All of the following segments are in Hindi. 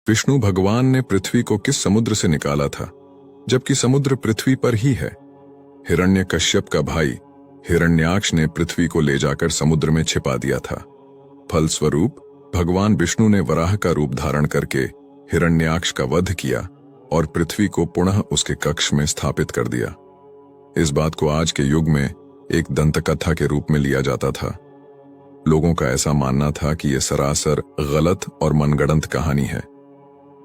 विष्णु भगवान ने पृथ्वी को किस समुद्र से निकाला था, जबकि समुद्र पृथ्वी पर ही है? हिरण्यकश्यप का भाई हिरण्याक्ष ने पृथ्वी को ले जाकर समुद्र में छिपा दिया था। फलस्वरूप भगवान विष्णु ने वराह का रूप धारण करके हिरण्याक्ष का वध किया और पृथ्वी को पुनः उसके कक्ष में स्थापित कर दिया। इस बात को आज के युग में एक दंतकथा के रूप में लिया जाता था। लोगों का ऐसा मानना था कि यह सरासर गलत और मनगढ़ंत कहानी है,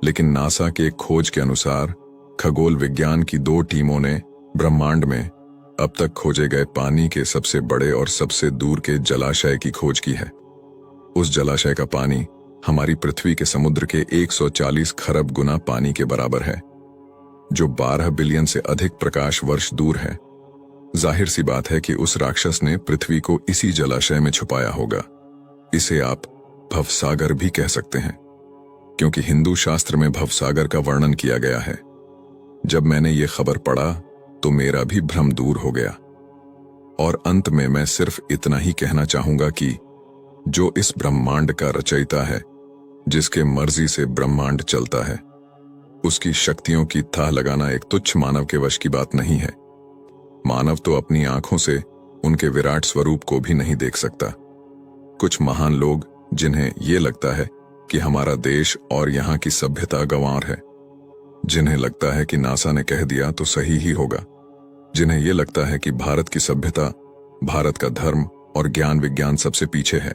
लेकिन नासा के एक खोज के अनुसार खगोल विज्ञान की 2 टीमों ने ब्रह्मांड में अब तक खोजे गए पानी के सबसे बड़े और सबसे दूर के जलाशय की खोज की है। उस जलाशय का पानी हमारी पृथ्वी के समुद्र के 140 खरब गुना पानी के बराबर है, जो 12 बिलियन से अधिक प्रकाश वर्ष दूर है। जाहिर सी बात है कि उस राक्षस ने पृथ्वी को इसी जलाशय में छुपाया होगा। इसे आप भवसागर भी कह सकते हैं, क्योंकि हिंदू शास्त्र में भवसागर का वर्णन किया गया है। जब मैंने ये खबर पढ़ा तो मेरा भी भ्रम दूर हो गया। और अंत में मैं सिर्फ इतना ही कहना चाहूंगा कि जो इस ब्रह्मांड का रचयिता है, जिसके मर्जी से ब्रह्मांड चलता है, उसकी शक्तियों की थाह लगाना एक तुच्छ मानव के वश की बात नहीं है। मानव तो अपनी आंखों से उनके विराट स्वरूप को भी नहीं देख सकता। कुछ महान लोग, जिन्हें यह लगता है कि हमारा देश और यहाँ की सभ्यता गंवार है, जिन्हें लगता है कि नासा ने कह दिया तो सही ही होगा, जिन्हें यह लगता है कि भारत की सभ्यता, भारत का धर्म और ज्ञान विज्ञान सबसे पीछे है,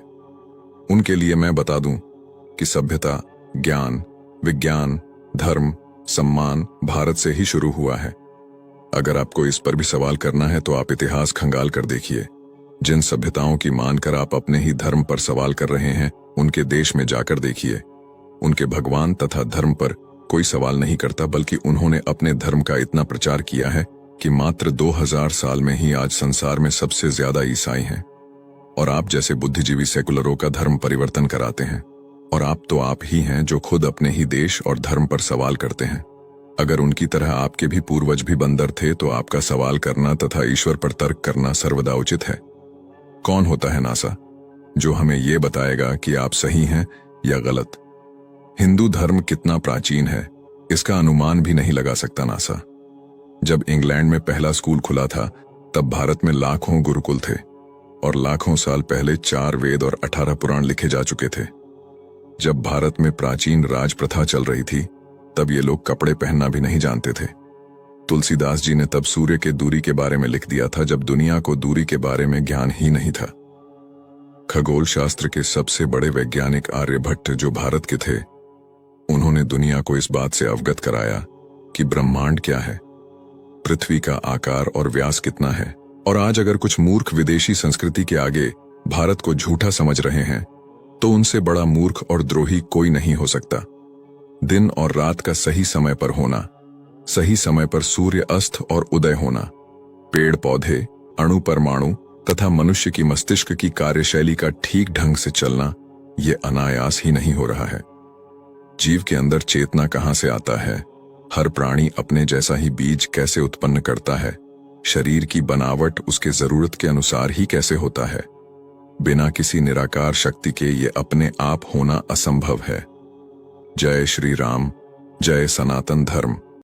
उनके लिए मैं बता दूं कि सभ्यता, ज्ञान, विज्ञान, धर्म, सम्मान भारत से ही शुरू हुआ है। अगर आपको इस पर भी सवाल करना है तो आप इतिहास खंगाल कर देखिए। जिन सभ्यताओं की मानकर आप अपने ही धर्म पर सवाल कर रहे हैं, उनके देश में जाकर देखिए। उनके भगवान तथा धर्म पर कोई सवाल नहीं करता, बल्कि उन्होंने अपने धर्म का इतना प्रचार किया है कि मात्र 2000 साल में ही आज संसार में सबसे ज्यादा ईसाई हैं। और आप जैसे बुद्धिजीवी सेकुलरों का धर्म परिवर्तन कराते हैं। और आप ही हैं जो खुद अपने ही देश और धर्म पर सवाल करते हैं। अगर उनकी तरह आपके भी पूर्वज भी बंदर थे तो आपका सवाल करना तथा ईश्वर पर तर्क करना सर्वदा उचित है। कौन होता है नासा, जो हमें यह बताएगा कि आप सही हैं या गलत? हिंदू धर्म कितना प्राचीन है, इसका अनुमान भी नहीं लगा सकता नासा। जब इंग्लैंड में पहला स्कूल खुला था, तब भारत में लाखों गुरुकुल थे और लाखों साल पहले 4 वेद और 18 पुराण लिखे जा चुके थे। जब भारत में प्राचीन राज प्रथा चल रही थी, तब ये लोग कपड़े पहनना भी नहीं जानते थे। तुलसीदास जी ने तब सूर्य के दूरी के बारे में लिख दिया था, जब दुनिया को दूरी के बारे में ज्ञान ही नहीं था। खगोल शास्त्र के सबसे बड़े वैज्ञानिक आर्यभट्ट, जो भारत के थे, उन्होंने दुनिया को इस बात से अवगत कराया कि ब्रह्मांड क्या है, पृथ्वी का आकार और व्यास कितना है। और आज अगर कुछ मूर्ख विदेशी संस्कृति के आगे भारत को झूठा समझ रहे हैं, तो उनसे बड़ा मूर्ख और द्रोही कोई नहीं हो सकता। दिन और रात का सही समय पर होना, सही समय पर सूर्य अस्त और उदय होना, पेड़ पौधे, अणु परमाणु तथा मनुष्य की मस्तिष्क की कार्यशैली का ठीक ढंग से चलना, ये अनायास ही नहीं हो रहा है। जीव के अंदर चेतना कहां से आता है, हर प्राणी अपने जैसा ही बीज कैसे उत्पन्न करता है, शरीर की बनावट उसके जरूरत के अनुसार ही कैसे होता है, बिना किसी निराकार शक्ति के ये अपने आप होना असंभव है। जय श्री राम, जय सनातन धर्म।